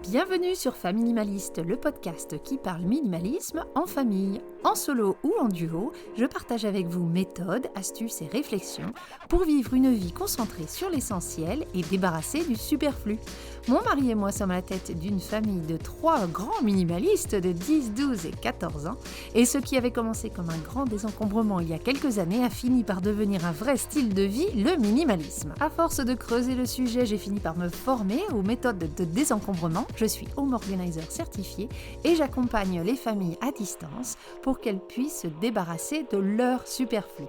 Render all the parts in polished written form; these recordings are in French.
Bienvenue sur Faminimaliste, le podcast qui parle minimalisme en famille. En solo ou en duo, je partage avec vous méthodes, astuces et réflexions pour vivre une vie concentrée sur l'essentiel et débarrassée du superflu. Mon mari et moi sommes à la tête d'une famille de 3 grands minimalistes de 10, 12 et 14 ans. Et ce qui avait commencé comme un grand désencombrement il y a quelques années a fini par devenir un vrai style de vie, le minimalisme. À force de creuser le sujet, j'ai fini par me former aux méthodes de désencombrement. Je suis home organizer certifié et j'accompagne les familles à distance pour qu'elles puissent se débarrasser de leur superflu.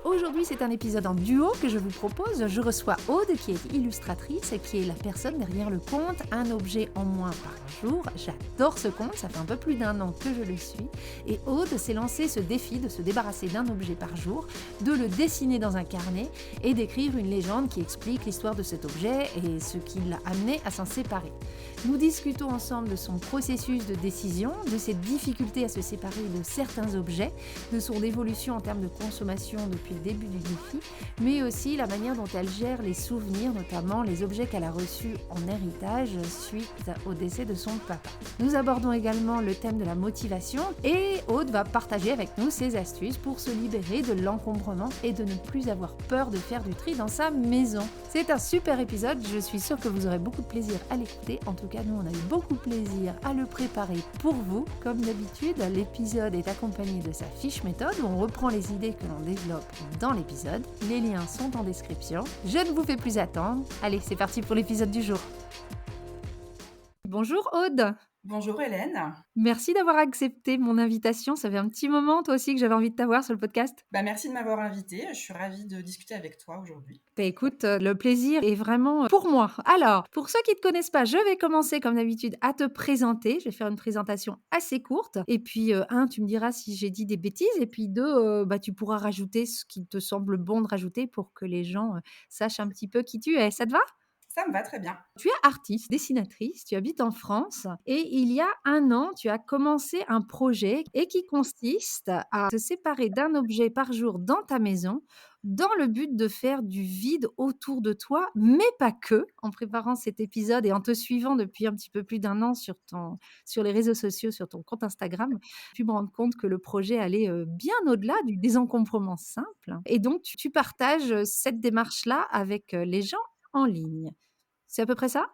Aujourd'hui, c'est un épisode en duo que je vous propose. Je reçois Aude, qui est illustratrice et qui est la personne derrière le compte Un objet en moins par jour. J'adore ce compte, ça fait un peu plus d'1 an que je le suis. Et Aude s'est lancé ce défi de se débarrasser d'un objet par jour, de le dessiner dans un carnet et d'écrire une légende qui explique l'histoire de cet objet et ce qui l'a amené à s'en séparer. Nous discutons ensemble de son processus de décision, de ses difficultés à se séparer de certains objets, de son évolution en termes de consommation depuis le début du défi, mais aussi la manière dont elle gère les souvenirs, notamment les objets qu'elle a reçus en héritage suite au décès de son papa. Nous abordons également le thème de la motivation et Aude va partager avec nous ses astuces pour se libérer de l'encombrement et de ne plus avoir peur de faire du tri dans sa maison. C'est un super épisode, je suis sûre que vous aurez beaucoup de plaisir à l'écouter. En tout cas, nous, on a eu beaucoup de plaisir à le préparer pour vous. Comme d'habitude, l'épisode est accompagné de sa fiche méthode où on reprend les idées que l'on développe dans l'épisode. Les liens sont en description. Je ne vous fais plus attendre. Allez, c'est parti pour l'épisode du jour. Bonjour Aude. Bonjour Hélène. Merci d'avoir accepté mon invitation. Ça fait un petit moment, toi aussi, que j'avais envie de t'avoir sur le podcast. Merci de m'avoir invitée. Je suis ravie de discuter avec toi aujourd'hui. Écoute, le plaisir est vraiment pour moi. Alors, pour ceux qui ne te connaissent pas, je vais commencer comme d'habitude à te présenter. Je vais faire une présentation assez courte. Et puis, tu me diras si j'ai dit des bêtises. Et puis, deux, tu pourras rajouter ce qui te semble bon de rajouter pour que les gens sachent un petit peu qui tu es. Ça te va? Ça me va très bien. Tu es artiste, dessinatrice, tu habites en France et il y a 1 an, tu as commencé un projet et qui consiste à te séparer d'un objet par jour dans ta maison dans le but de faire du vide autour de toi, mais pas que. En préparant cet épisode et en te suivant depuis un petit peu plus d'1 an sur les réseaux sociaux, sur ton compte Instagram, j'ai pu me rendre compte que le projet allait bien au-delà du désencombrement simple. Et donc, tu partages cette démarche-là avec les gens en ligne. C'est à peu près ça?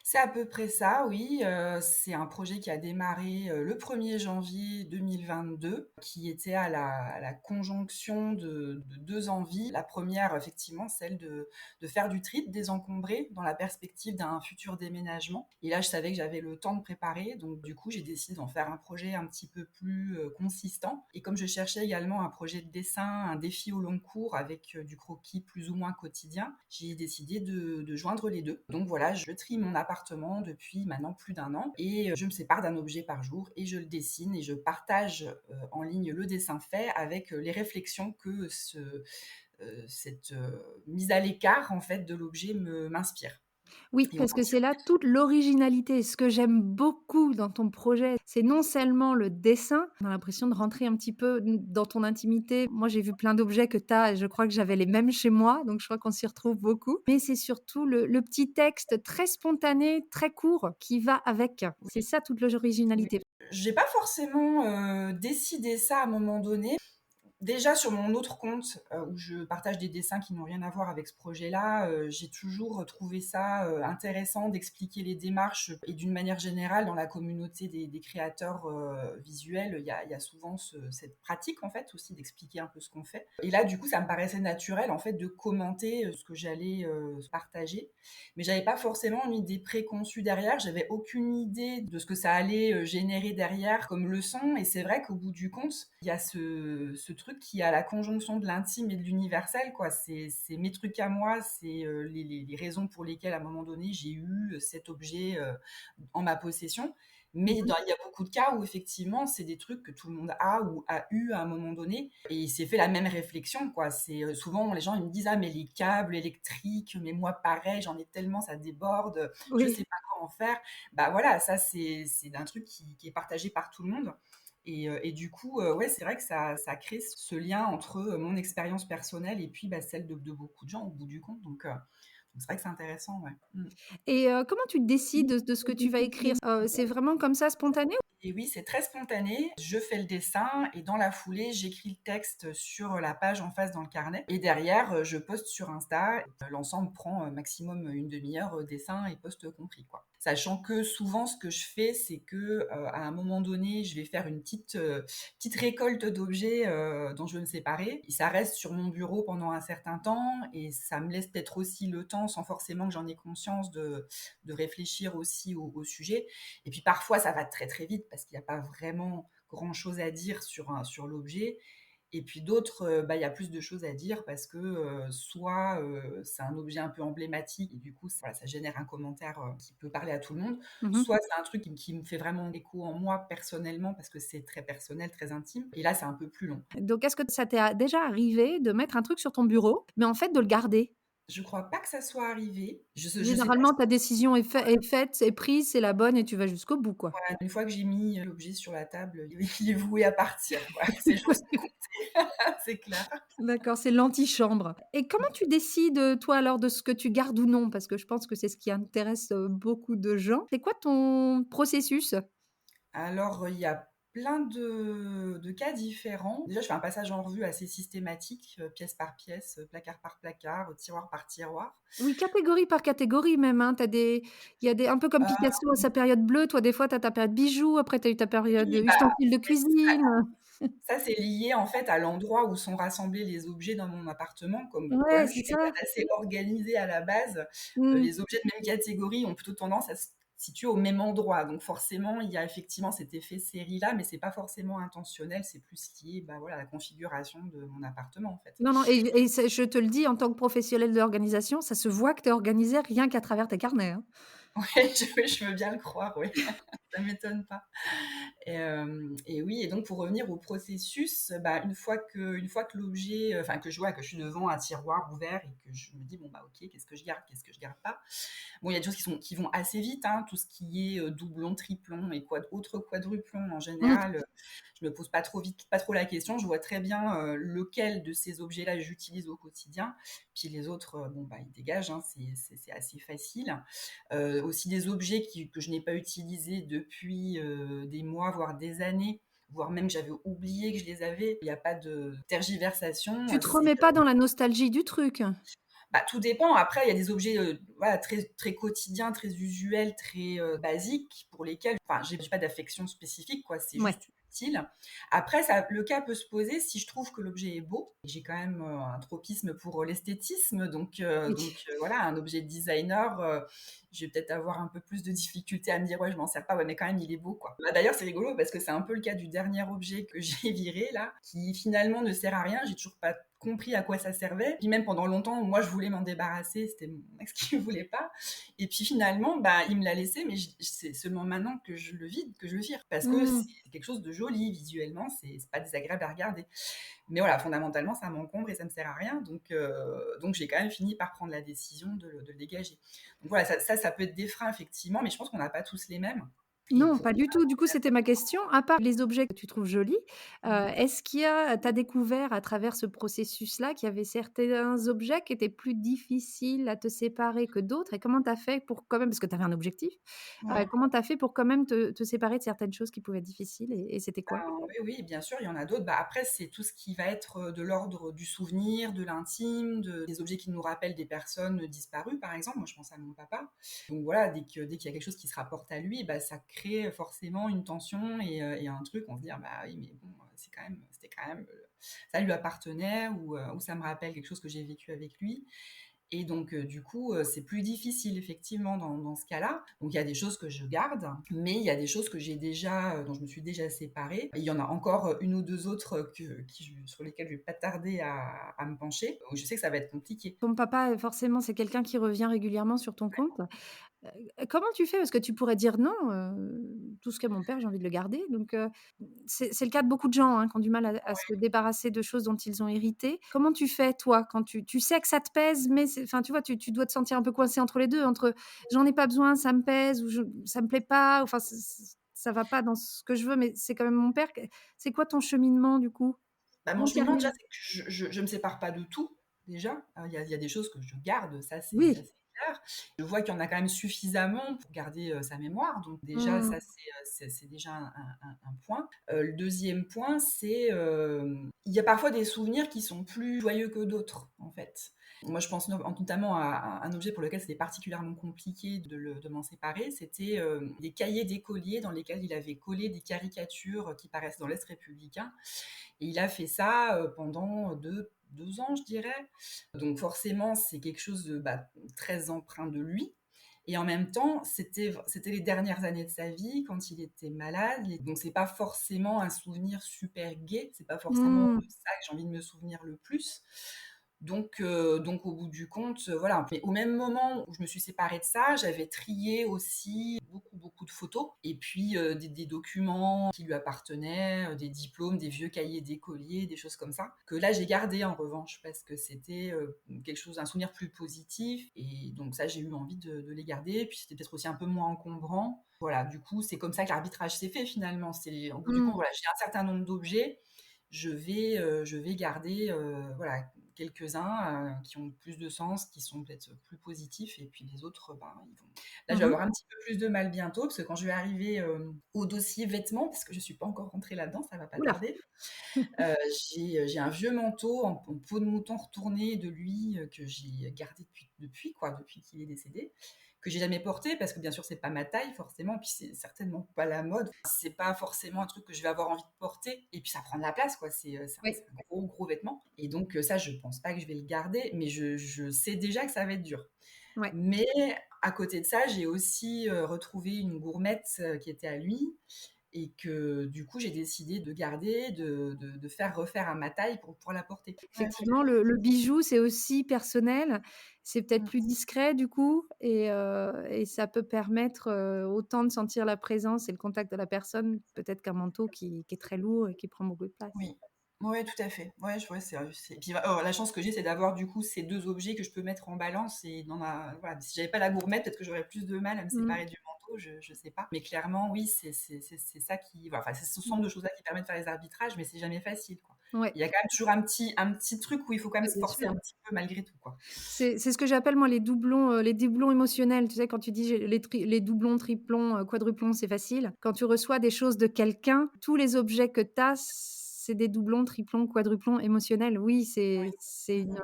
C'est à peu près ça, oui. C'est un projet qui a démarré le 1er janvier 2022, qui était à la conjonction de 2 envies. La première, effectivement, celle de faire du tri, de désencombrer dans la perspective d'un futur déménagement. Et là, je savais que j'avais le temps de préparer, donc du coup, j'ai décidé d'en faire un projet un petit peu plus consistant. Et comme je cherchais également un projet de dessin, un défi au long cours avec du croquis plus ou moins quotidien, j'ai décidé de joindre les deux. Donc voilà, je trie mon appartement depuis maintenant plus d'1 an et je me sépare d'un objet par jour et je le dessine et je partage en ligne le dessin fait avec les réflexions que cette mise à l'écart en fait de l'objet m'inspire. Oui, Et parce que c'est ensuite, là toute l'originalité. Ce que j'aime beaucoup dans ton projet, c'est non seulement le dessin, on a l'impression de rentrer un petit peu dans ton intimité. Moi, j'ai vu plein d'objets que tu as et je crois que j'avais les mêmes chez moi, donc je crois qu'on s'y retrouve beaucoup. Mais c'est surtout le petit texte très spontané, très court qui va avec. C'est ça toute oui, l'originalité. j'ai pas forcément décidé ça à un moment donné. Déjà sur mon autre compte, où je partage des dessins qui n'ont rien à voir avec ce projet-là, j'ai toujours trouvé ça, intéressant d'expliquer les démarches et d'une manière générale dans la communauté des créateurs, visuels, il y a souvent cette pratique en fait aussi d'expliquer un peu ce qu'on fait. Et là du coup ça me paraissait naturel en fait de commenter, ce que j'allais, partager. Mais j'avais pas forcément une idée préconçue derrière, j'avais aucune idée de ce que ça allait, générer derrière comme leçon et c'est vrai qu'au bout du compte, il y a ce truc qui a la conjonction de l'intime et de l'universel, quoi. C'est mes trucs à moi, c'est les raisons pour lesquelles, à un moment donné, j'ai eu cet objet en ma possession. Mais Mmh. il y a beaucoup de cas où, effectivement, c'est des trucs que tout le monde a ou a eu à un moment donné. Et il s'est fait la même réflexion, quoi. C'est souvent, les gens ils me disent, ah, mais les câbles électriques, mais moi, pareil, j'en ai tellement, ça déborde, je Oui. sais pas comment faire. Bah voilà, ça, c'est un truc qui est partagé par tout le monde. Et du coup, ouais, c'est vrai que ça crée ce lien entre mon expérience personnelle et puis celle de beaucoup de gens au bout du compte. Donc c'est vrai que c'est intéressant, ouais. Mmh. Et comment tu décides de ce que tu vas écrire? C'est vraiment comme ça spontané? Et oui, c'est très spontané. Je fais le dessin et dans la foulée, j'écris le texte sur la page en face dans le carnet. Et derrière, je poste sur Insta. L'ensemble prend maximum une demi-heure, dessin et post compris, quoi. Sachant que souvent, ce que je fais, c'est que à un moment donné, je vais faire une petite récolte d'objets dont je veux me séparer. Et ça reste sur mon bureau pendant un certain temps et ça me laisse peut-être aussi le temps, sans forcément que j'en ai conscience, de réfléchir aussi au sujet. Et puis parfois, ça va très très vite parce qu'il n'y a pas vraiment grand-chose à dire sur l'objet. Et puis d'autres, bah, il y a plus de choses à dire parce que soit c'est un objet un peu emblématique et du coup, voilà, ça génère un commentaire qui peut parler à tout le monde, Mmh. soit c'est un truc qui me fait vraiment écho en moi personnellement parce que c'est très personnel, très intime. Et là, c'est un peu plus long. Donc est-ce que ça t'est déjà arrivé de mettre un truc sur ton bureau, mais en fait de le garder? Je crois pas que ça soit arrivé. Je sais pas Généralement, ta décision est faite, est prise, c'est la bonne et tu vas jusqu'au bout, quoi. voilà, une fois que j'ai mis l'objet sur la table, il est voué à partir, quoi. Ces jours sont comptés, c'est clair. D'accord, c'est l'antichambre. Et comment tu décides, toi, alors, de ce que tu gardes ou non? Parce que je pense que c'est ce qui intéresse, beaucoup de gens. C'est quoi ton processus? Alors, il y a plein de cas différents. Déjà, je fais un passage en revue assez systématique, pièce par pièce, placard par placard, tiroir par tiroir. Oui, catégorie par catégorie même, hein. Il y a des un peu comme Picasso à sa période bleue, toi, des fois, tu as ta période bijoux, après tu as eu ta période, Oui, bah, ustensiles de cuisine. ça, c'est lié, en fait, à l'endroit où sont rassemblés les objets dans mon appartement. Comme Ouais, je c'est suis ça. quelqu'un d'assez organisé à la base, Mmh. les objets de même catégorie ont plutôt tendance à se situer au même endroit. Donc forcément, il y a effectivement cet effet série-là, mais c'est pas forcément intentionnel, c'est plus lié, bah, voilà, à la configuration de mon appartement, en fait. Non, non, et c'est je te le dis en tant que professionnelle de l'organisation, ça se voit que tu es organisée rien qu'à travers tes carnets, hein. Ouais, je veux bien le croire, oui. Ça m'étonne pas. Et oui, et donc pour revenir au processus, bah, une fois que l'objet, enfin que je vois que je suis devant un tiroir ouvert et que je me dis: «Bon, bah, OK, qu'est-ce que je garde? Qu'est-ce que je garde pas?» Bon, il y a des choses qui vont assez vite, hein, tout ce qui est, doublon, triplon et autres quadruplons en Mmh. général, je me pose pas trop la question. Je vois très bien, lequel de ces objets-là j'utilise au quotidien. Puis les autres, bon, bah, ils dégagent, hein, c'est assez facile. Aussi des objets que je n'ai pas utilisés depuis, des mois, voire des années, voire même j'avais oublié que je les avais. Il n'y a pas de tergiversation, Tu te remets pas dans la nostalgie du truc? bah, tout dépend. Après, il y a des objets, voilà, très très quotidiens, très usuels, très, basiques pour lesquels enfin, j'ai pas d'affection spécifique, quoi, c'est Ouais. juste utile. Après ça le cas peut se poser si je trouve que l'objet est beau. J'ai quand même, un tropisme pour, l'esthétisme Oui. voilà, un objet de designer, je vais peut-être avoir un peu plus de difficulté à me dire: «Ouais, je m'en sers pas, ouais, mais quand même il est beau, quoi». Bah, d'ailleurs, c'est rigolo parce que c'est un peu le cas du dernier objet que j'ai viré là, qui finalement ne sert à rien. J'ai toujours pas compris à quoi ça servait. Puis même pendant longtemps, moi, je voulais m'en débarrasser, c'était mon ex qui ne voulait pas. Et puis finalement, bah, il me l'a laissé, mais c'est seulement maintenant que je le vide, que je le vire. Parce que Mmh. c'est quelque chose de joli visuellement, c'est pas désagréable à regarder. Mais voilà, fondamentalement, ça m'encombre et ça me sert à rien. Donc j'ai quand même fini par prendre la décision de le dégager. Donc voilà, ça peut être des freins, effectivement, mais je pense qu'on n'a pas tous les mêmes. Et Non, pour pas du tout. Du coup, c'était ma question. À part les objets que tu trouves jolis, moi, est-ce qu'il y a tu as découvert à travers ce processus-là qu'il y avait certains objets qui étaient plus difficiles à te séparer que d'autres? Et comment tu as fait pour quand même parce que tu avais un objectif, ouais. comment tu as fait pour quand même te séparer de certaines choses qui pouvaient être difficiles et c'était quoi? Oui, oui, bien sûr, il y en a d'autres. Bah, après, c'est tout ce qui va être de l'ordre du souvenir, de l'intime, des objets qui nous rappellent des personnes disparues, par exemple. Moi, je pense à mon papa. Donc voilà, dès qu'il y a quelque chose qui se rapporte à lui, bah, ça crée forcément une tension et un truc. On se dit, ah, bah oui, mais bon, c'était quand même, ça lui appartenait ou ça me rappelle quelque chose que j'ai vécu avec lui. Et donc, du coup, c'est plus difficile effectivement dans ce cas-là. Donc il y a des choses que je garde, mais il y a des choses que j'ai déjà, dont je me suis déjà séparée. Il y en a encore, 1 ou 2 autres, sur lesquelles je vais pas tarder à me pencher, où je sais que ça va être compliqué. Ton papa, forcément, c'est quelqu'un qui revient régulièrement sur ton compte. Comment tu fais? Parce que tu pourrais dire: «Non, tout ce qu'est mon père, j'ai envie de le garder». Donc c'est le cas de beaucoup de gens, hein, qui ont du mal à se débarrasser de choses dont ils ont hérité. Comment tu fais toi quand tu sais que ça te pèse, mais c'est enfin, tu vois, tu dois te sentir un peu coincé entre les 2, entre: «J'en ai pas besoin, ça me pèse» ou «Ça me plaît pas», enfin, ça va pas dans ce que je veux, mais c'est quand même mon père. C'est quoi ton cheminement du coup? Bah, mon Comment tu cheminement déjà, arrives? c'est que je me sépare pas de tout, déjà. Il y a des choses que je garde, ça c'est Oui. l'heure. Je vois qu'il y en a quand même suffisamment pour garder sa mémoire. Donc déjà, Mmh. ça, c'est déjà un point. Le deuxième point, c'est il y a parfois des souvenirs qui sont plus joyeux que d'autres, en fait. Moi, je pense notamment à un objet pour lequel c'était particulièrement compliqué de m'en séparer. C'était des cahiers d'écoliers dans lesquels il avait collé des caricatures qui paraissent dans l'Est républicain. Et il a fait ça pendant 2 ans, je dirais. Donc forcément, c'est quelque chose de très empreint de lui. Et en même temps, c'était les dernières années de sa vie, quand il était malade. Donc, c'est pas forcément un souvenir super gai. C'est pas forcément Mmh. de ça que j'ai envie de me souvenir le plus. Donc au bout du compte, voilà. Mais au même moment où je me suis séparée de ça, j'avais trié aussi beaucoup, beaucoup de photos. Et puis des documents qui lui appartenaient, des diplômes, des vieux cahiers d'écoliers, des choses comme ça. Que là, j'ai gardé en revanche, parce que c'était quelque chose, un souvenir plus positif. Et donc ça, j'ai eu envie de les garder. Et puis c'était peut-être aussi un peu moins encombrant. Voilà, du coup, c'est comme ça que l'arbitrage s'est fait finalement. C'est, au bout du Mmh. compte, voilà, j'ai un certain nombre d'objets. Je vais garder voilà, quelques-uns qui ont plus de sens, qui sont peut-être plus positifs, et puis les autres, ils vont. Là, je vais Mmh. avoir un petit peu plus de mal bientôt, parce que quand je vais arriver au dossier vêtements, parce que je suis pas encore rentrée là-dedans, ça va pas Ouh là! tarder. Euh, j'ai un vieux manteau en peau de mouton retourné de lui que j'ai gardé depuis qu'il est décédé, que j'ai jamais porté parce que bien sûr c'est pas ma taille forcément, puis c'est certainement pas la mode. C'est pas forcément un truc que je vais avoir envie de porter, et puis ça prend de la place quoi. Oui. C'est un gros gros vêtement, et donc ça je pense pas que je vais le garder, mais je sais déjà que ça va être dur. Ouais. Mais à côté de ça, j'ai aussi retrouvé une gourmette qui était à lui, et que du coup j'ai décidé de garder, de faire refaire à ma taille pour la porter. Ouais, Effectivement, le bijou, c'est aussi personnel. C'est peut-être mm, plus discret du coup et ça peut permettre, autant de sentir la présence et le contact de la personne, peut-être qu'un manteau qui est très lourd et qui prend beaucoup de place. oui. Ouais, tout à fait. Ouais, et puis la chance que j'ai, c'est d'avoir du coup ces deux objets que je peux mettre en balance, et voilà, si j'avais pas la gourmette, peut-être que j'aurais plus de mal à me Mmh. séparer du manteau, je sais pas. Mais clairement, oui, c'est ça qui, voilà, enfin, c'est ce Mmh. genre de choses-là qui permettent de faire les arbitrages, mais c'est jamais facile, quoi. Ouais, Il y a quand même toujours un petit truc où il faut quand même bah, se bien forcer sûr. un petit peu malgré tout, quoi. C'est ce que j'appelle moi les doublons émotionnels. Tu sais, quand tu dis j'ai les doublons, triplons, quadruplons, c'est facile. Quand tu reçois des choses de quelqu'un, tous les objets que tu as, c'est des doublons, triplons, quadruplons émotionnels. Oui, Oui. c'est Mm,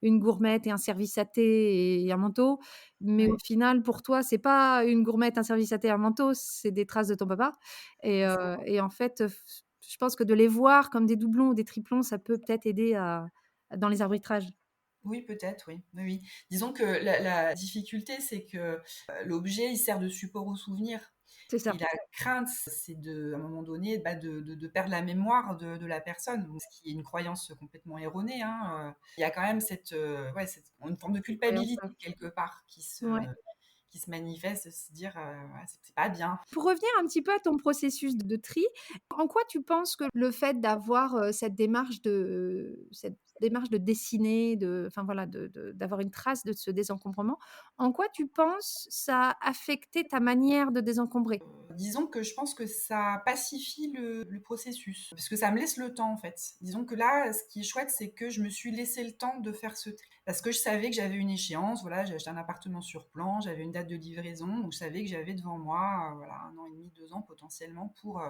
une gourmette et un service à thé et un manteau, mais au ouais, final, pour toi, c'est pas une gourmette, un service à thé et un manteau, c'est des traces de ton papa c'est ça. et en fait, je pense que de les voir comme des doublons ou des triplons, ça peut peut-être aider à dans les arbitrages. Oui, peut-être, oui. Oui, oui. Disons que la difficulté, c'est que l'objet, il sert de support au souvenir. C'est Et ça. la crainte, c'est à un moment donné, de perdre la mémoire de la personne, donc, ce qui est une croyance complètement erronée, hein. Il y a quand même ouais, une forme de Cette croyance. culpabilité quelque part Ouais. qui se manifeste, se dire ouais, c'est pas bien. Pour revenir un petit peu à ton processus de tri, en quoi tu penses que le fait d'avoir, cette démarche de dessiner, enfin voilà, d'avoir une trace de ce désencombrement, en quoi tu penses ça a affecté ta manière de désencombrer? Disons que je pense que ça pacifie le processus, parce que ça me laisse le temps en fait. Disons que là, ce qui est chouette, c'est que je me suis laissé le temps de faire ce tri. Parce que je savais que j'avais une échéance, voilà, j'ai acheté un appartement sur plan, j'avais une date de livraison, donc je savais que j'avais devant moi, voilà, 1 an et demi, 2 ans potentiellement pour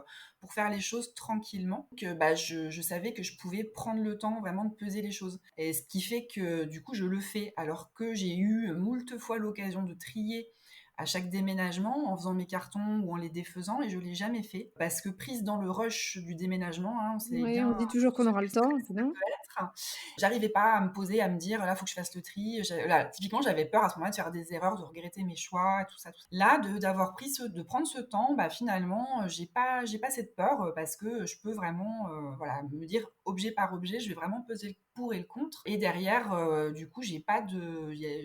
faire les choses tranquillement. Que je savais que je pouvais prendre le temps vraiment de peser les choses. Et ce qui fait que du coup, je le fais, alors que j'ai eu moult fois l'occasion de trier à chaque déménagement en faisant mes cartons ou en les défaisant, et je ne l'ai jamais fait parce que prise dans le rush du déménagement, hein, on sait Oui, bien on se dit toujours qu'on ce aura que le le stress temps, c'est ça bien. peut être. J'arrivais pas à me poser, à me dire là, faut que je fasse le tri. Là, typiquement, j'avais peur à ce moment-là de faire des erreurs, de regretter mes choix, tout ça, tout ça. Là, d'avoir de prendre ce temps, finalement, j'ai pas cette peur parce que je peux vraiment, voilà, me dire objet par objet, je vais vraiment peser le pour et le contre. Et derrière, du coup,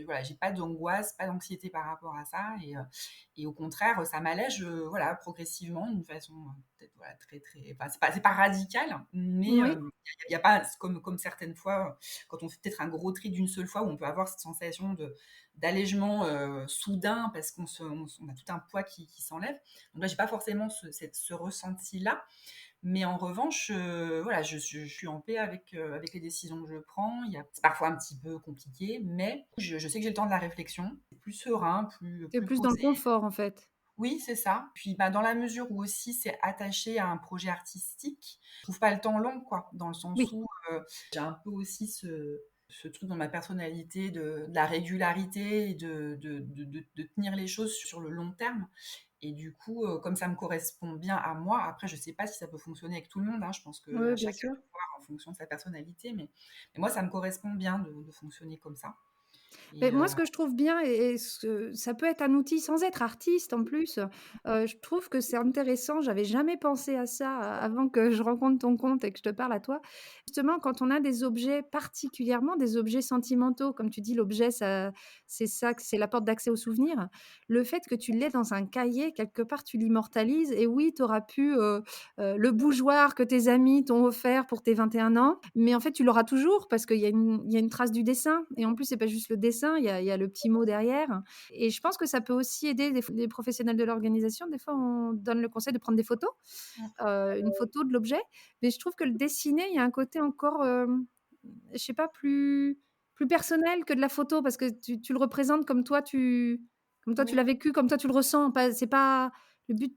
voilà, j'ai pas d'angoisse, pas d'anxiété par rapport à ça. Et au contraire, ça m'allège voilà, progressivement d'une façon peut-être voilà, très, très. Enfin, c'est pas radical, mais Oui. il y a pas, comme certaines fois, quand on fait peut-être un gros tri d'une seule fois, où on peut avoir cette sensation d'allègement soudain parce on a tout un poids qui s'enlève. Donc là, j'ai pas forcément ce ressenti-là. Mais en revanche, voilà, je suis en paix avec les décisions que je prends. C'est parfois un petit peu compliqué, mais je sais que j'ai le temps de la réflexion. C'est plus serein, Tu plus plus dans le posé. confort, en fait. Oui, c'est ça. Puis bah, dans la mesure où aussi c'est attaché à un projet artistique, je trouve pas le temps long, quoi, dans le sens Oui. où j'ai un peu aussi ce truc dans ma personnalité de la régularité et de tenir les choses sur le long terme. Et du coup, comme ça me correspond bien à moi, après, je sais pas si ça peut fonctionner avec tout le monde, hein, je pense que Oui, à bien chacun sûr. de voir en fonction de sa personnalité, mais moi, ça me correspond bien de fonctionner comme ça. Mais Et moi, ce que je trouve bien et ce ça peut être un outil sans être artiste en plus, je trouve que c'est intéressant. J'avais jamais pensé à ça avant que je rencontre ton compte et que je te parle à toi. Justement, quand on a des objets, particulièrement des objets sentimentaux, comme tu dis, l'objet, ça, c'est la porte d'accès aux souvenirs. Le fait que tu l'aies dans un cahier, quelque part, tu l'immortalises et oui, tu auras pu, le bougeoir que tes amis t'ont offert pour tes 21 ans, mais en fait, tu l'auras toujours parce qu'il y a une trace du dessin et en plus, c'est pas juste le dessin, il y a le petit mot derrière et je pense que ça peut aussi aider les professionnels de l'organisation. Des fois, on donne le conseil de prendre des photos, une photo de l'objet, mais je trouve que le dessiner, il y a un côté encore, je sais pas, plus personnel que de la photo parce que tu le représentes comme toi tu oui. l'as vécu, comme toi tu le ressens. Pas c'est pas le but,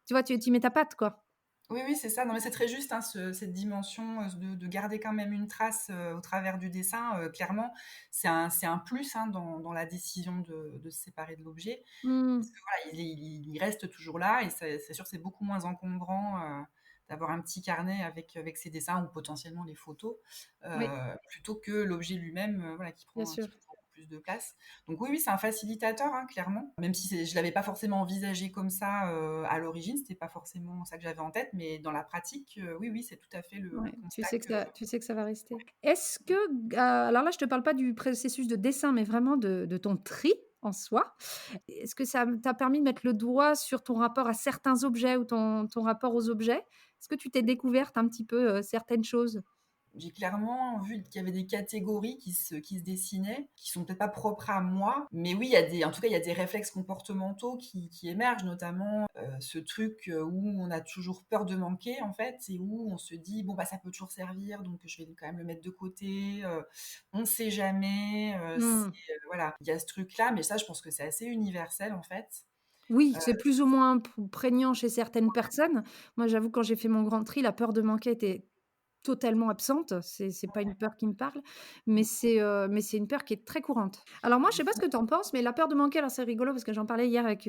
tu vois, tu y mets ta patte, quoi. Oui, oui, c'est ça. Non, mais c'est très juste, hein, cette dimension de garder quand même une trace au travers du dessin. Clairement, c'est un plus, hein, dans la décision de se séparer de l'objet. Mmh. Parce que voilà, il reste toujours là et c'est sûr que c'est beaucoup moins encombrant d'avoir un petit carnet avec ses dessins ou potentiellement les photos, Oui, plutôt que l'objet lui-même, voilà, bien qui sûr. prend beaucoup plus de place. Donc oui, oui, c'est un facilitateur, hein, clairement. Même si je l'avais pas forcément envisagé comme ça à l'origine, c'était pas forcément ça que j'avais en tête, mais dans la pratique, oui, oui, c'est tout à fait le Ouais, constat que. tu sais que ça va rester. Est-ce que, alors là, je te parle pas du processus de dessin, mais vraiment de ton tri en soi. Est-ce que ça t'a permis de mettre le doigt sur ton rapport à certains objets ou ton rapport aux objets? Est-ce que tu t'es découverte un petit peu, certaines choses? J'ai clairement vu qu'il y avait des catégories qui se dessinaient, qui sont peut-être pas propres à moi, mais oui, en tout cas, il y a des réflexes comportementaux qui émergent, notamment ce truc où on a toujours peur de manquer, en fait, et où on se dit, bon, bah, ça peut toujours servir, donc je vais quand même le mettre de côté, on sait jamais, Mmh. voilà, il y a ce truc-là, mais ça, je pense que c'est assez universel, en fait. Oui, Euh, c'est plus ou moins prégnant chez certaines personnes. Moi, j'avoue, quand j'ai fait mon grand tri, la peur de manquer était totalement absente. C'est pas une peur qui me parle, mais c'est une peur qui est très courante. Alors moi, je sais pas ce que tu en penses, mais la peur de manquer, alors c'est rigolo parce que j'en parlais hier avec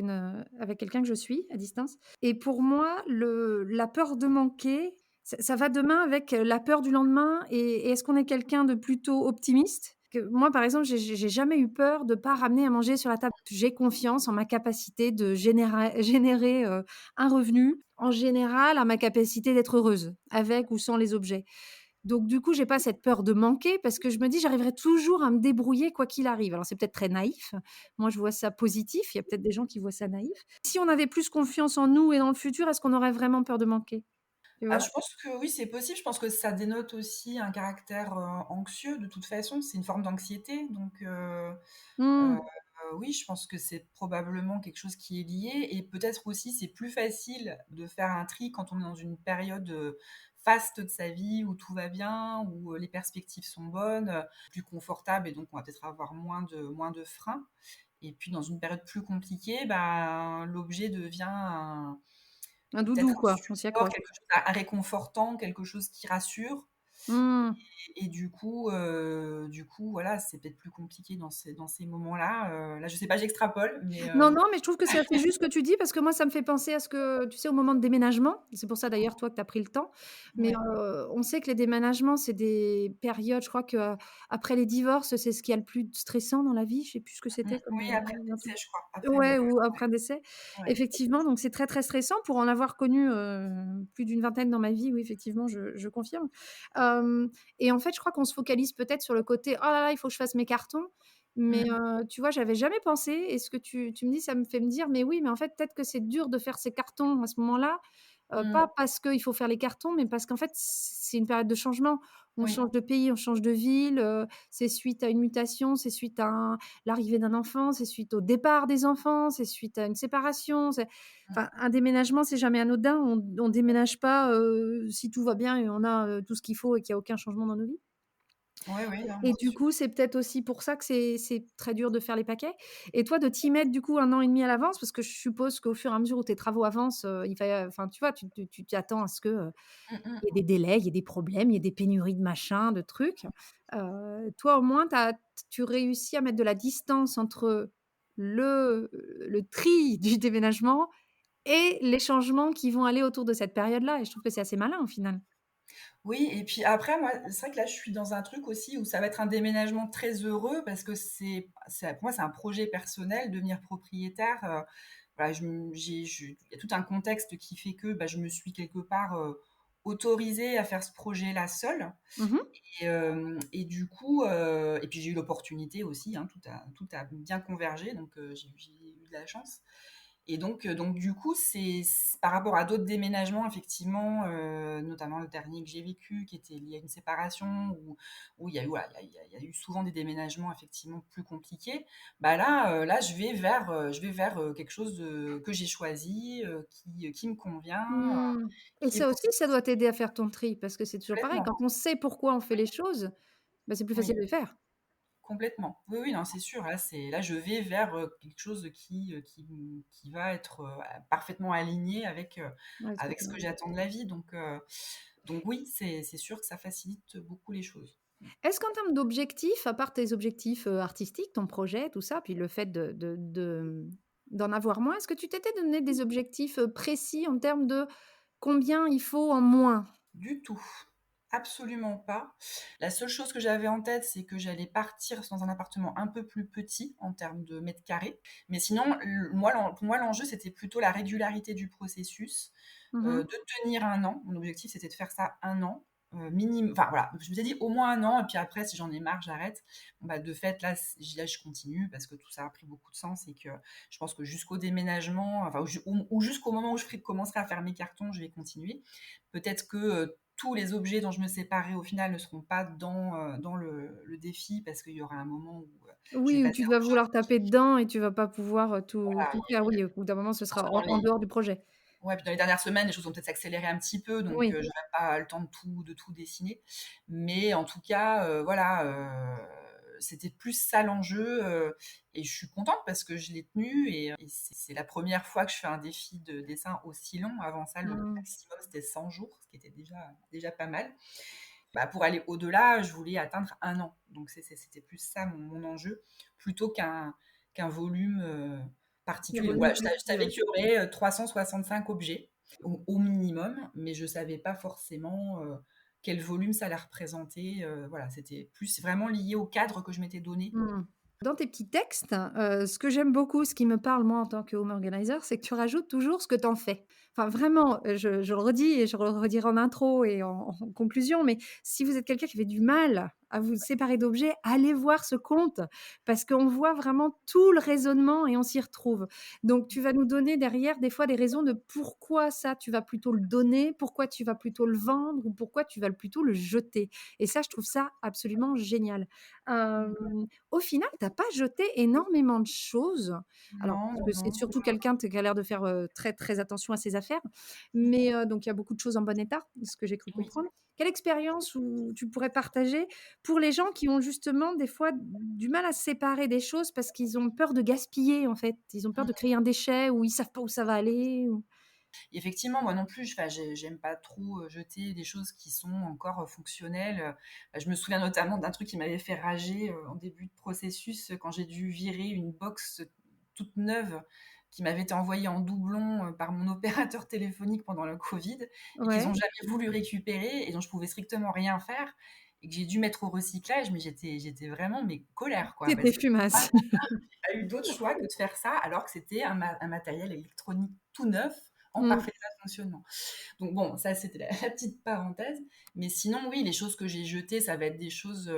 quelqu'un que je suis à distance et pour moi, la peur de manquer, ça va de main avec la peur du lendemain et est-ce qu'on est quelqu'un de plutôt optimiste? Que moi, par exemple, j'ai jamais eu peur de pas ramener à manger sur la table. J'ai confiance en ma capacité de générer, un revenu, en général, à ma capacité d'être heureuse, avec ou sans les objets. Donc du coup, j'ai pas cette peur de manquer parce que je me dis: «J'arriverai toujours à me débrouiller quoi qu'il arrive». Alors c'est peut-être très naïf. Moi, je vois ça positif. Il y a peut-être des gens qui voient ça naïf. Si on avait plus confiance en nous et dans le futur, est-ce qu'on aurait vraiment peur de manquer? Tu Ah, vois? je pense que oui, c'est possible. Je pense que ça dénote aussi un caractère anxieux de toute façon. C'est une forme d'anxiété. Donc, Mmh. oui, je pense que c'est probablement quelque chose qui est lié. Et peut-être aussi, c'est plus facile de faire un tri quand on est dans une période faste de sa vie où tout va bien, où les perspectives sont bonnes, plus confortables et donc on va peut-être avoir moins de freins. Et puis dans une période plus compliquée, ben, l'objet devient Un peut-être doudou, un quoi, on s'y support, accroche. quelque chose un réconfortant, quelque chose qui rassure. Mmh. Et du coup, voilà, c'est peut-être plus compliqué dans ces moments-là. Là, je sais pas, j'extrapole, mais Non, non, mais je trouve que c'est assez juste ce que tu dis parce que moi, ça me fait penser à ce que tu sais, au moment de déménagement, c'est pour ça d'ailleurs, toi, que tu as pris le temps, mais ouais. on sait que les déménagements, c'est des périodes, je crois qu'après les divorces, c'est ce qu'il y a le plus stressant dans la vie. Je sais plus ce que c'était comme, Oui, après le décès, je crois. Après ouais, le ou après un décès. Ouais. Effectivement, donc c'est très, très stressant pour en avoir connu, plus d'une vingtaine dans ma vie, oui, effectivement, je confirme. Hem Et en fait, je crois qu'on se focalise peut-être sur le côté: «Oh là là, il faut que je fasse mes cartons», mais Mmh. tu vois, j'avais jamais pensé et ce que tu me dis, ça me fait me dire: «Mais oui, mais en fait, peut-être que c'est dur de faire ces cartons à ce moment-là, Mmh. pas parce qu'il faut faire les cartons, mais parce qu'en fait, c'est une période de changement. On Oui. change de pays, on change de ville, c'est suite à une mutation, c'est suite à l'arrivée d'un enfant, c'est suite au départ des enfants, c'est suite à une séparation, enfin, un déménagement, c'est jamais anodin. On déménage pas, si tout va bien et on a, tout ce qu'il faut et qu'il y a aucun changement dans nos vies. Oui, oui, non, Et c'est du sûr. coup, c'est peut-être aussi pour ça que c'est très dur de faire les paquets. Et toi, de t'y mettre du coup 1 an et demi à l'avance, parce que je suppose qu'au fur et à mesure où tes travaux avancent, il va enfin, tu vois, tu t'attends à ce que, Mmh il y mh. ait des délais, il y ait des problèmes, il y ait des pénuries de machins, de trucs. Toi, au moins, tu réussis à mettre de la distance entre le tri du déménagement et les changements qui vont aller autour de cette période-là et je trouve que c'est assez malin, au final. Oui et puis après moi, c'est vrai que là, je suis dans un truc aussi où ça va être un déménagement très heureux parce que c'est pour moi, c'est un projet personnel, devenir propriétaire, voilà, il y a tout un contexte qui fait que, bah, je me suis quelque part, autorisée à faire ce projet-là seule Mmh mh. et du coup, et puis j'ai eu l'opportunité aussi, hein, tout a bien convergé donc j'ai eu de la chance. Et donc du coup, c'est par rapport à d'autres déménagements, effectivement, notamment le dernier que j'ai vécu, qui était lié à une séparation, où il y a eu, voilà, il y a eu souvent des déménagements effectivement plus compliqués. Bah là, je vais vers quelque chose que j'ai choisi, qui me convient, Mmh. Et qui est ça aussi, ça doit propice. t'aider à faire ton tri parce que c'est toujours pareil, Complètement. quand on sait pourquoi on fait les choses, bah, c'est plus Oui, facile de les faire. complètement. Oui, oui, non, c'est sûr. Là, je vais vers quelque chose qui va être parfaitement aligné Ouais, ce que avec tu ce que veux. j'attends de la vie. Donc oui, c'est sûr que ça facilite beaucoup les choses. Est-ce qu'en termes d'objectifs, à part tes objectifs, artistiques, ton projet, tout ça, puis le fait d'en avoir moins, est-ce que tu t'étais donné des objectifs, précis en termes de combien il faut en moins? Du tout, absolument pas. La seule chose que j'avais en tête, c'est que j'allais partir dans un appartement un peu plus petit en termes de mètres carrés. Mais sinon, pour moi, l'enjeu, c'était plutôt la régularité du processus, Mmh mh. de tenir 1 an. Mon objectif, c'était de faire ça 1 an. Minimum, enfin voilà, je me suis dit au moins 1 an, et puis après, si j'en ai marre, j'arrête. Bon, bah, de fait, là, je continue parce que tout ça a pris beaucoup de sens et que je pense que jusqu'au déménagement, enfin, ou jusqu'au moment où commencerai à faire mes cartons, je vais continuer. Peut-être que tous les objets dont je me séparais au final ne seront pas dans le défi parce qu'il y aura un moment où je vais Oui, où passer tu à vas autre chose. vouloir taper dedans et tu vas pas pouvoir, Voilà, tout faire. Oui, au bout d'un moment, ce je pense sera que en dehors du projet. ouais, puis dans les dernières semaines, les choses vont peut-être s'accélérer un petit peu, donc Oui. j'aurai pas le temps de tout dessiner. Mais en tout cas, voilà, c'était plus ça l'enjeu, et je suis contente parce que je l'ai tenu et c'est la première fois que je fais un défi de dessin aussi long. Avant ça, le Mmh. maximum, c'était 100 jours, ce qui était déjà pas mal. Bah, pour aller au-delà, je voulais atteindre 1 an. Donc c'était plus ça mon enjeu, plutôt qu'un volume Le particulier. Donc volume voilà, je précis, savais ouais. qu'il y aurait 365 objets au minimum, mais je ne savais pas forcément quel volume ça allait représenter. Voilà, c'était plus vraiment lié au cadre que je m'étais donné. Mmh. Dans tes petits textes, ce que j'aime beaucoup, ce qui me parle moi en tant que home organizer, c'est que tu rajoutes toujours ce que tu en fais. Enfin vraiment, je le redis et je le redirai en intro et en conclusion, mais si vous êtes quelqu'un qui avait du mal à vous séparer d'objets, allez voir ce compte parce qu'on voit vraiment tout le raisonnement et on s'y retrouve. Donc tu vas nous donner derrière des fois des raisons de pourquoi ça tu vas plutôt le donner, pourquoi tu vas plutôt le vendre ou pourquoi tu vas plutôt le jeter et ça je trouve ça absolument génial. Hem Au final, tu as pas jeté énormément de choses. Alors, Non, parce non, que c'est non. surtout quelqu'un qui a l'air de faire, très, très attention à ses affaires, mais donc il y a beaucoup de choses en bon état, ce que j'ai cru Oui. comprendre. Quelle expérience ou tu pourrais partager pour les gens qui ont justement des fois du mal à se séparer des choses parce qu'ils ont peur de gaspiller, en fait? Ils ont peur de créer un déchet ou ils savent pas où ça va aller ou Effectivement, moi non plus, enfin, j'aime pas trop jeter des choses qui sont encore fonctionnelles. Bah, je me souviens notamment d'un truc qui m'avait fait rager en début de processus quand j'ai dû virer une box toute neuve qui m'avait été envoyée en doublon par mon opérateur téléphonique pendant le Covid et qu'ils ouais, ont jamais voulu récupérer et dont je pouvais strictement rien faire et que j'ai dû mettre au recyclage, mais j'étais vraiment mais colère quoi tu parce que fumasse. pas eu d'autre choix que de faire ça, alors que c'était un matériel électronique tout neuf, en Mmh. parfait état de fonctionnement. Donc bon, ça c'était la petite parenthèse. Mais sinon, oui, les choses que j'ai jetées, ça va être des choses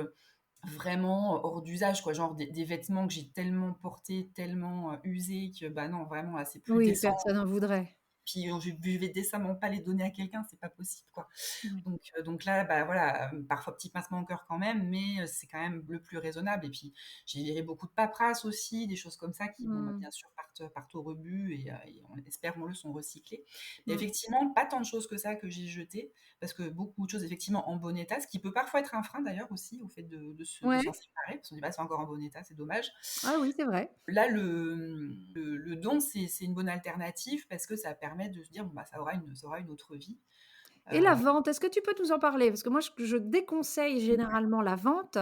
vraiment hors d'usage, quoi. Genre des vêtements que j'ai tellement portés, tellement usés que, bah non, vraiment, là, c'est plus Oui, décent. personne en voudrait. puis je vais décemment pas les donner à quelqu'un, c'est pas possible, quoi. Ouais. Donc là, bah voilà, parfois petit pincement au cœur quand même, mais c'est quand même le plus raisonnable. Et puis j'ai viré beaucoup de paperasse aussi, des choses comme ça qui, bon, bah, Mmh. bien sûr, partent au rebut et on espère, on le sont recyclés. Mais Mmh. effectivement, pas tant de choses que ça que j'ai jetées, parce que beaucoup de choses effectivement en bon état, ce qui peut parfois être un frein d'ailleurs aussi au fait de s'en Ouais. séparer, parce qu'on dit, bah, c'est encore en bon état, c'est dommage. Ah oui, c'est vrai. Là, le don, c'est une bonne alternative parce que ça permet de se dire, bon, bah, ça aura une autre vie. Et la Euh, vente, est-ce que tu peux nous en parler? Parce que moi, je déconseille généralement la vente.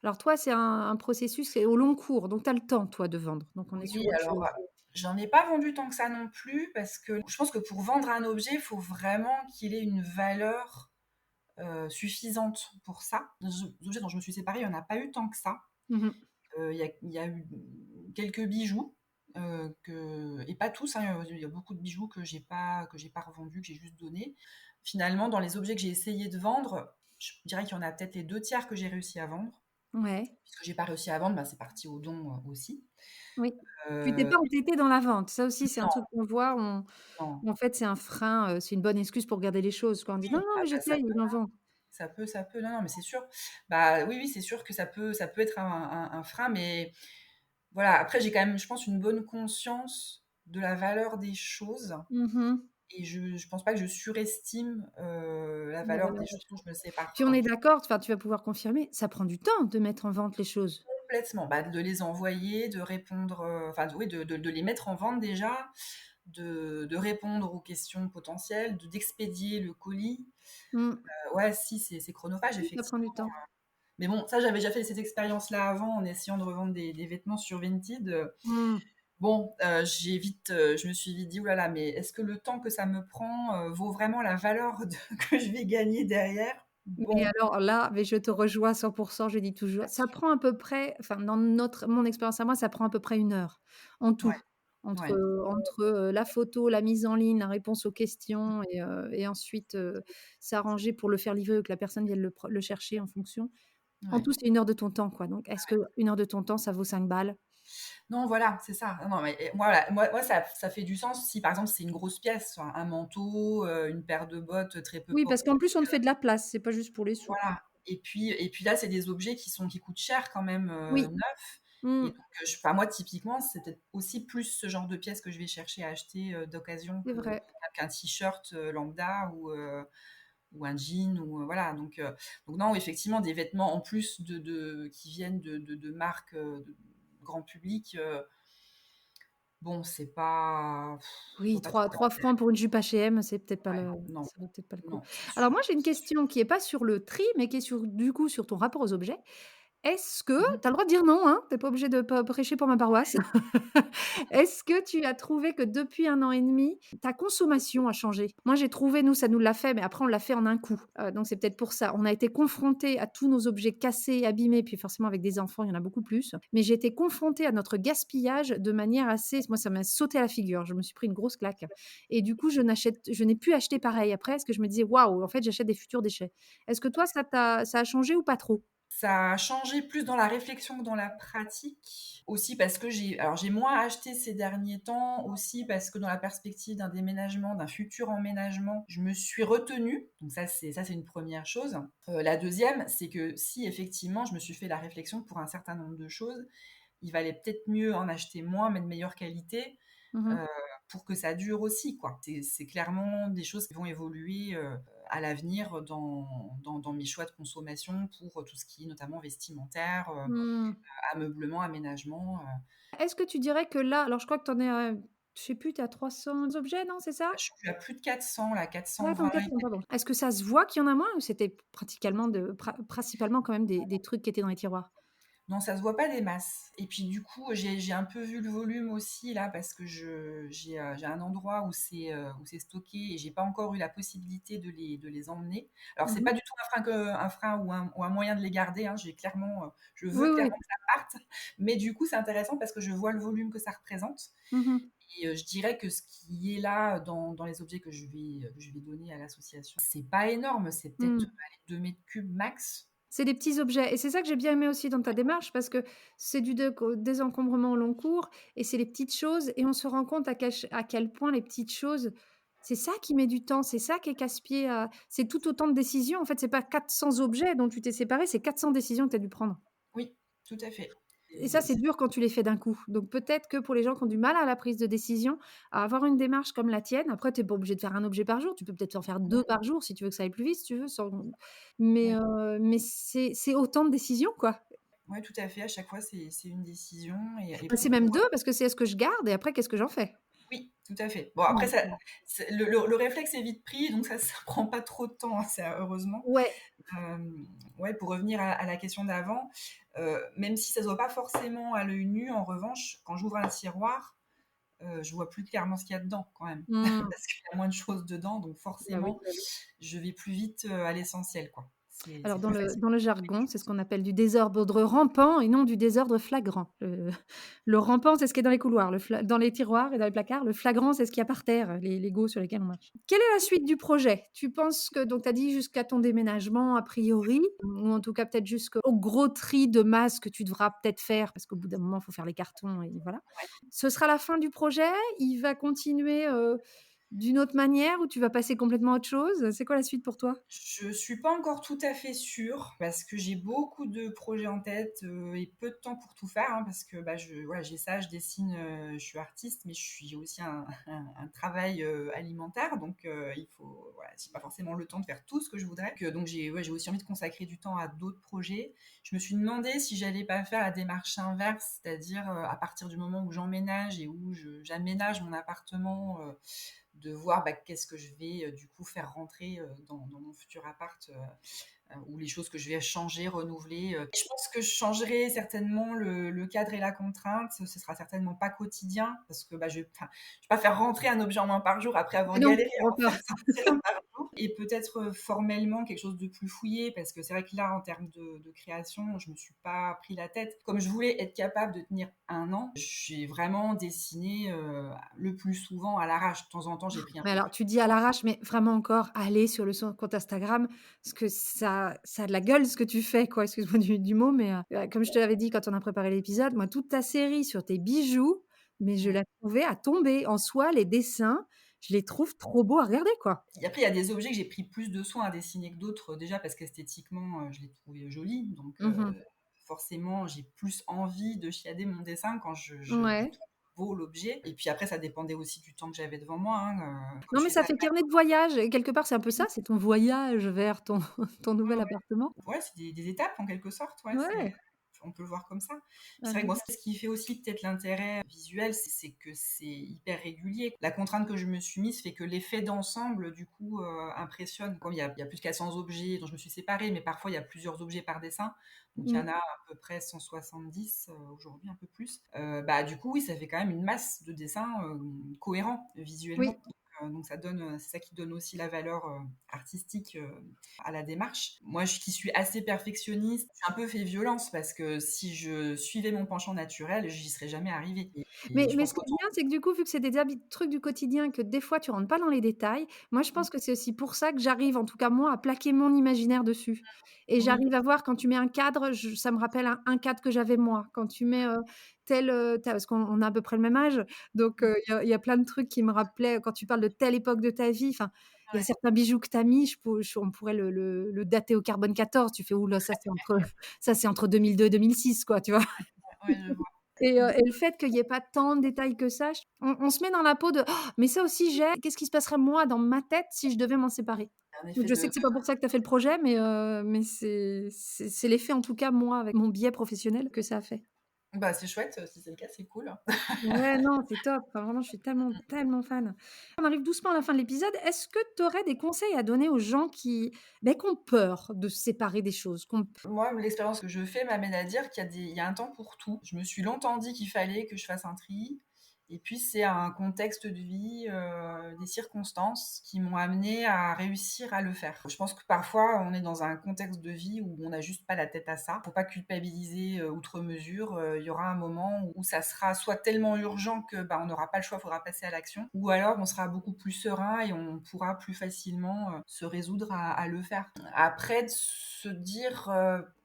Alors toi, c'est un processus, c'est au long cours, donc tu as le temps, toi, de vendre. Donc on est sur oui, autre alors, chose. j'en ai pas vendu tant que ça non plus parce que je pense que pour vendre un objet, il faut vraiment qu'il ait une valeur suffisante pour ça. Les objets dont je me suis séparée, il n'y en a pas eu tant que ça. Mmh mh. Il y a eu quelques bijoux, et pas tous, hein, il y a beaucoup de bijoux que j'ai pas revendus, que j'ai juste donnés. Finalement, dans les objets que j'ai essayé de vendre, je dirais qu'il y en a peut-être les 2 tiers que j'ai réussi à vendre. Ouais, Puisque j'ai pas réussi à vendre, bah, c'est parti au don aussi. oui. Tu t'es Euh, pas entêtée dans la vente. Ça aussi, c'est un non, truc qu'on voit, on non. en fait, c'est un frein, c'est une bonne excuse pour garder les choses, quoi. On dit: «Non, Oui, non, ah mais bah, j'essaye, il en vend». non, non, mais c'est sûr. Bah oui, oui, c'est sûr que ça peut être un frein, mais voilà. Après, j'ai quand même, je pense, une bonne conscience de la valeur des choses. Mmh mh. Et je pense pas que je surestime la La valeur valeur des des choses dont choses. je me sépare, Puis on quoi. est d'accord, enfin, tu vas pouvoir confirmer, ça prend du temps de mettre en vente les choses. Complètement. Bah, de les envoyer, de répondre, enfin, oui, de les mettre en vente déjà, de répondre aux questions potentielles, d'expédier le colis. Mmh. Ouais, si, c'est chronophage, Oui, ça prend effectivement. du temps. Mais bon, ça, j'avais déjà fait cette expérience-là avant en essayant de revendre des vêtements sur Vinted. Mmh. Bon, je me suis vite dit, oulala, mais est-ce que le temps que ça me prend vaut vraiment la valeur que je vais gagner derrière? Mais Bon, alors là, mais je te rejoins à 100. Je dis toujours ça prend à peu près, enfin dans mon expérience à moi, ça prend à peu près 1 heure en ouais, tout. Entre, ouais, la photo, la mise en ligne, la réponse aux questions et ensuite, s'arranger pour le faire livrer ou que la personne vienne le chercher en fonction. En ouais. tout, c'est 1 heure de ton temps, quoi. Donc est-ce que 1 heure de ton temps, ça vaut 5 balles? Non, voilà, c'est ça. Non, mais voilà, moi ça fait du sens si, par exemple, c'est une grosse pièce, un manteau, une paire de bottes très peu Oui, parce portées, qu'en plus, on te fait de la place, c'est pas juste pour les sous. voilà. Et puis là, c'est des objets qui coûtent cher quand même, Oui. neufs. Et Mmh. donc, enfin, moi, typiquement, c'est peut-être aussi plus ce genre de pièces que je vais chercher à acheter d'occasion C'est vrai. qu'un t-shirt lambda ou un jean ou voilà. Donc non, effectivement, des vêtements en plus qui viennent de marques de grand public. Bon, c'est pas, ça Oui, vaut pas trois trop trois la francs pour une jupe H&M, c'est peut-être pas peine. le Ouais, non, ça vaut peut-être pas le coup. non, c'est Alors sûr, moi, j'ai une c'est sûr. question qui est pas sur le tri, mais qui est sur du coup, sur ton rapport aux objets. Est-ce que Mmh. tu as le droit de dire non, hein, tu es pas obligé de prêcher pour ma paroisse. Est-ce que tu as trouvé que depuis 1 an et demi, ta consommation a changé? Moi, j'ai trouvé, nous, ça nous l'a fait, mais après on l'a fait en un coup. Donc c'est peut-être pour ça. On a été confrontés à tous nos objets cassés, abîmés, puis forcément avec des enfants, il y en a beaucoup plus. Mais j'ai été confrontée à notre gaspillage de manière assez, moi, ça m'a sauté à la figure. Je me suis pris une grosse claque et du coup, je n'ai plus acheté pareil après parce que je me disais: «Waouh, en fait, j'achète des futurs déchets». Est-ce que toi, ça a changé ou pas trop? Ça a changé plus dans la réflexion que dans la pratique. Aussi parce que j'ai moins acheté ces derniers temps, aussi parce que dans la perspective d'un déménagement, d'un futur emménagement, je me suis retenue. Donc ça c'est une première chose. La deuxième, c'est que si effectivement je me suis fait la réflexion pour un certain nombre de choses, il valait peut-être mieux en acheter moins, mais de meilleure qualité, Mmh. euh, pour que ça dure aussi, quoi. C'est clairement des choses qui vont évoluer à l'avenir dans mes choix de consommation pour tout ce qui est notamment vestimentaire, Mmh. ameublement, aménagement. Est-ce que tu dirais que là, alors je crois que tu en es à, je sais plus, tu es à 300 objets, non, c'est ça? Je suis à plus de 400, là, Ouais, 420. 34, pardon. Est-ce que ça se voit qu'il y en a moins ou c'était pratiquement principalement quand même des trucs qui étaient dans les tiroirs? Non, ça se voit pas des masses. Et puis du coup, j'ai un peu vu le volume aussi là parce que j'ai un endroit où c'est stocké et j'ai pas encore eu la possibilité de les emmener. Alors c'est Mmh. pas du tout un frein ou un moyen de les garder, hein. Je veux Oui, clairement oui. que ça parte. Mais du coup, c'est intéressant parce que je vois le volume que ça représente. Mmh. Et je dirais que ce qui est là dans les objets que je vais donner à l'association, c'est pas énorme. C'est peut-être Mmh. allez, 2 mètres cubes max. C'est des petits objets et c'est ça que j'ai bien aimé aussi dans ta démarche parce que c'est du désencombrement au long cours et c'est les petites choses et on se rend compte à quel point les petites choses C'est ça qui met du temps, c'est ça qui est casse-pied, c'est tout autant de décisions. En fait, c'est pas 400 objets dont tu t'es séparé, c'est 400 décisions que tu as dû prendre. Oui, tout à fait. Et ça, c'est dur quand tu les fais d'un coup. Donc peut-être que pour les gens qui ont du mal à la prise de décision, à avoir une démarche comme la tienne, après tu es pas obligé de faire un objet par jour, tu peux peut-être en faire 2 par jour si tu veux que ça aille plus vite, si tu veux, sans Oui. mais c'est autant de décisions, quoi. Ouais, tout à fait. À chaque fois, c'est une décision et Bah, c'est pour même moi 2 parce que c'est est-ce que je garde et après qu'est-ce que j'en fais? oui, tout à fait. Bon après Mmh. ça le réflexe est vite pris, donc ça prend pas trop de temps, hein, ça heureusement. Ouais. Ouais, pour revenir à la question d'avant, même si ça se voit pas forcément à l'œil nu, en revanche, quand j'ouvre un tiroir, je vois plus clairement ce qu'il y a dedans quand même. Mmh. Parce qu'il y a moins de choses dedans, donc Bah, oui. forcément, je vais plus vite, à l'essentiel, quoi. C'est Alors plus facile. dans le jargon, c'est ce qu'on appelle du désordre rampant et non du désordre flagrant. Le rampant, c'est ce qui est dans les couloirs, dans les tiroirs et dans les placards. Le flagrant, c'est ce qu'il y a par terre, les Legos sur lesquels on marche. Quelle est la suite du projet? Tu penses que donc tu as dit jusqu'à ton déménagement a priori, ou en tout cas peut-être jusqu'au gros tri de masse que tu devras peut-être faire parce qu'au bout d'un moment, il faut faire les cartons et voilà. Ce sera la fin du projet? Il va continuer, d'une autre manière ou tu vas passer complètement à autre chose? C'est quoi la suite pour toi? Je suis pas encore tout à fait sûre parce que j'ai beaucoup de projets en tête, et peu de temps pour tout faire, hein, parce que, bah, voilà, j'ai ça, je dessine, je suis artiste, mais je suis aussi un travail, alimentaire donc il faut voilà, j'ai pas forcément le temps de faire tout ce que je voudrais, donc j'ai aussi envie de consacrer du temps à d'autres projets. Je me suis demandé si j'allais pas faire la démarche inverse, c'est-à-dire, à partir du moment où j'emménage et où j'aménage mon appartement, de voir bah, qu'est-ce que je vais du coup faire rentrer dans mon futur appart ou les choses que je vais changer, renouveler. Je pense que je changerai certainement le cadre et la contrainte. Ce sera certainement pas quotidien parce que bah, je vais pas faire rentrer un objet en main par jour après avoir Mais non, galéré on à en faire repart. sortir un par jour. Et peut-être formellement quelque chose de plus fouillé parce que c'est vrai que là, en termes de création, je me suis pas pris la tête. Comme je voulais être capable de tenir un an, j'ai vraiment dessiné le plus souvent à l'arrache. De temps en temps, j'ai pris un Mais peu alors, plus. tu dis à l'arrache, mais vraiment encore, aller sur le son compte Instagram, parce que ça a de la gueule ce que tu fais, quoi. Excuse-moi du mot, mais comme je te l'avais dit quand on a préparé l'épisode, moi, toute ta série sur tes bijoux, mais je la trouvais à tomber. En soi, les dessins, je les trouve trop beaux à regarder, quoi. Et après, il y a des objets que j'ai pris plus de soin à dessiner que d'autres, déjà parce qu'esthétiquement, je les trouvais jolis. Donc, Mmh. forcément, j'ai plus envie de chiader mon dessin quand je Ouais. trouve beau l'objet. Et puis après, ça dépendait aussi du temps que j'avais devant moi. Hein. Quand Non, je mais faisais ça fait carnet de voyage et quelque part, c'est un peu ça, c'est ton voyage vers ton ton nouvel appartement. ouais, c'est des étapes en quelque sorte. Ouais, Ouais. on peut le voir comme ça. C'est vrai que Allez. bon, ce qui fait aussi peut-être l'intérêt visuel, c'est que c'est hyper régulier. La contrainte que je me suis mise fait que l'effet d'ensemble, du coup, impressionne. Comme il y a plus de 400 objets dont je me suis séparée, mais parfois il y a plusieurs objets par dessin. Donc il y Mmh. en a à peu près 170 aujourd'hui, un peu plus. Bah, du coup, oui, ça fait quand même une masse de dessins cohérents Oui. visuellement. Donc ça donne, c'est ça qui donne aussi la valeur artistique à la démarche. Moi, qui suis assez perfectionniste, j'ai un peu fait violence parce que si je suivais mon penchant naturel, j'y serais jamais arrivée. Et je Mais pense ce que qui est bien, c'est que du coup, vu que c'est des trucs du quotidien, que des fois tu rentres pas dans les détails, moi je pense que c'est aussi pour ça que j'arrive, en tout cas moi, à plaquer mon imaginaire dessus. Et oui, j'arrive à voir quand tu mets un cadre, ça me rappelle un cadre que j'avais moi. Quand tu mets parce qu'on a à peu près le même âge, donc il y a plein de trucs qui me rappelaient quand tu parles de telle époque de ta vie. Enfin, il y a ouais, certains bijoux que tu as mis, on pourrait le dater au carbone 14. Tu fais, oula, ça c'est entre 2002 et 2006, quoi, tu vois. ouais, je vois. Et le fait qu'il y ait pas tant de détails que ça, on se met dans la peau de: «Oh, mais ça aussi j'ai, qu'est-ce qui se passerait moi dans ma tête si je devais m'en séparer?» Un Donc effet je sais que c'est pas pour ça que tu as fait le projet, mais c'est l'effet en tout cas moi avec mon biais professionnel que ça a fait. bah, c'est chouette, si c'est le cas, c'est cool. Ouais, non, c'est top. Enfin, vraiment, je suis tellement, tellement fan. On arrive doucement à la fin de l'épisode. Est-ce que tu aurais des conseils à donner aux gens qui ont peur de se séparer des choses, qui ont Moi, l'expérience que je fais m'amène à dire il y a un temps pour tout. Je me suis longtemps dit qu'il fallait que je fasse un tri. Et puis, c'est un contexte de vie, des circonstances qui m'ont amené à réussir à le faire. Je pense que parfois, on est dans un contexte de vie où on n'a juste pas la tête à ça. Faut pas culpabiliser outre mesure. Il y aura un moment où ça sera soit tellement urgent que bah, on n'aura pas le choix, il faudra passer à l'action. Ou alors, on sera beaucoup plus serein et on pourra plus facilement se résoudre à le faire. Après, de se dire,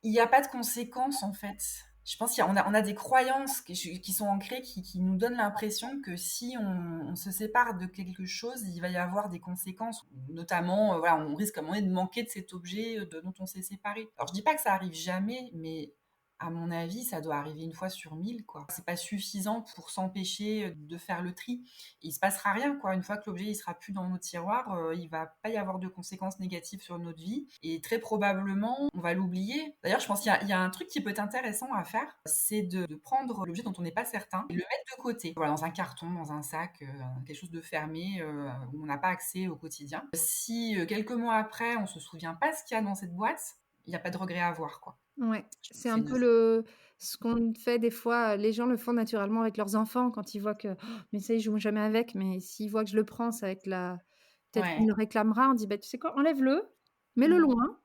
il n'y a pas de conséquences en fait Je pense qu'on a des croyances qui sont ancrées, qui nous donnent l'impression que si on se sépare de quelque chose, il va y avoir des conséquences. Notamment, voilà, on risque à un moment donné de manquer de cet objet dont on s'est séparé. Alors, je dis pas que ça arrive jamais, mais à mon avis, ça doit arriver une fois sur 1000, quoi. C'est pas suffisant pour s'empêcher de faire le tri. Et il se passera rien, quoi. Une fois que l'objet il sera plus dans nos tiroirs, il va pas y avoir de conséquences négatives sur notre vie. Et très probablement, on va l'oublier. D'ailleurs, je pense qu'il y a un truc qui peut être intéressant à faire, c'est de prendre l'objet dont on n'est pas certain et le mettre de côté. Voilà, dans un carton, dans un sac, quelque chose de fermé, où on n'a pas accès au quotidien. Si quelques mois après, on se souvient pas ce qu'il y a dans cette boîte, il n'y a pas de regret à avoir, quoi. Ouais, Je pense c'est que c'est un une peu le ce qu'on fait des fois, les gens le font naturellement avec leurs enfants quand ils voient que: «Oh, mais ça, ils jouent jamais avec», mais s'ils voient que je le prends, ça va être la peut-être qu'il ouais. me le réclamera, on dit: «Bah, tu sais quoi? Enlève-le, mets-le Mmh. loin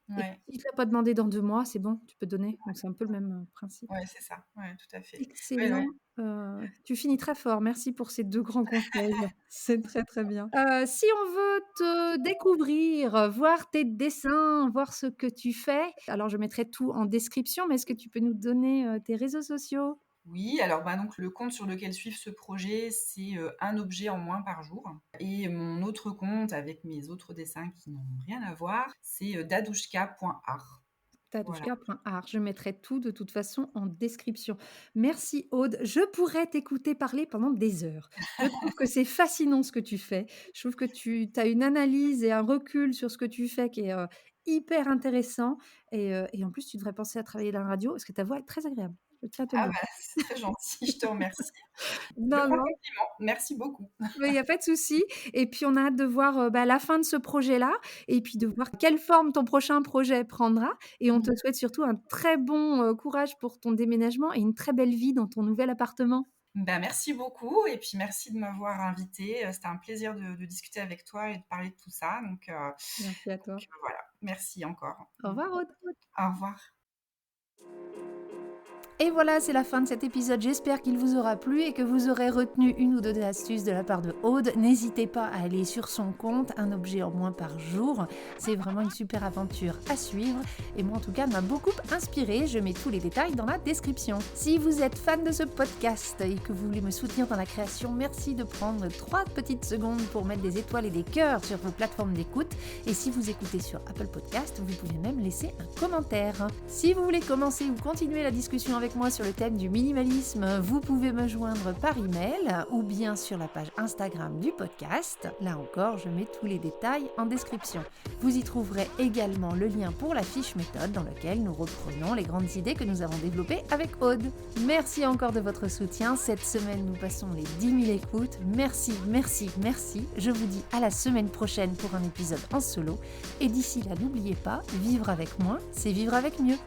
et puis Ouais. s'il te l'a pas demandé dans 2 mois, c'est bon, tu peux donner». Donc c'est un peu le même, principe. Ouais, c'est ça. Ouais, tout à fait. Ouais, Excellent, ouais. tu finis très fort. Merci pour ces 2 grands conseils. C'est très, très bien. Si on veut te découvrir, voir tes dessins, voir ce que tu fais, alors je mettrai tout en description, mais est-ce que tu peux nous donner, tes réseaux sociaux? Oui, alors, bah, donc le compte sur lequel suivre ce projet, c'est, un objet en moins par jour et mon autre compte avec mes autres dessins qui n'ont rien à voir, c'est, dadouchka.art. Voilà. Tadouchka.art. Je mettrai tout de toute façon en description. Merci Aude. Je pourrais t'écouter parler pendant des heures. Je trouve que c'est fascinant ce que tu fais. Je trouve que tu as une analyse et un recul sur ce que tu fais qui est hyper intéressant. Et en plus, tu devrais penser à travailler dans la radio parce que ta voix est très agréable. Je tiens à te le Ah dire. bah, c'est très gentil, je te remercie. Je Non, prends le non, compliment. Merci beaucoup. il y a pas de souci et puis on a hâte de voir, la fin de ce projet-là et puis de voir quelle forme ton prochain projet prendra et on te souhaite surtout un très bon, courage pour ton déménagement et une très belle vie dans ton nouvel appartement. Bah, merci beaucoup et puis merci de m'avoir invitée, c'était un plaisir de discuter avec toi et de parler de tout ça Merci à toi. voilà. Merci encore. Au revoir Aude. Au revoir. Et voilà, c'est la fin de cet épisode. J'espère qu'il vous aura plu et que vous aurez retenu une ou deux astuces de la part de Aude. N'hésitez pas à aller sur son compte, un objet en moins par jour. C'est vraiment une super aventure à suivre. Et moi, en tout cas, elle m'a beaucoup inspirée. Je mets tous les détails dans la description. Si vous êtes fan de ce podcast et que vous voulez me soutenir dans la création, merci de prendre 3 petites secondes pour mettre des étoiles et des cœurs sur vos plateformes d'écoute. Et si vous écoutez sur Apple Podcast, vous pouvez même laisser un commentaire. Si vous voulez commencer ou continuer la discussion avec moi sur le thème du minimalisme, vous pouvez me joindre par email ou bien sur la page Instagram du podcast. Là encore, je mets tous les détails en description. Vous y trouverez également le lien pour la fiche méthode dans laquelle nous reprenons les grandes idées que nous avons développées avec Aude. Merci encore de votre soutien. Cette semaine, nous passons les 10 000 écoutes. Merci, merci, merci. Je vous dis à la semaine prochaine pour un épisode en solo. Et d'ici là, n'oubliez pas, vivre avec moins, c'est vivre avec mieux.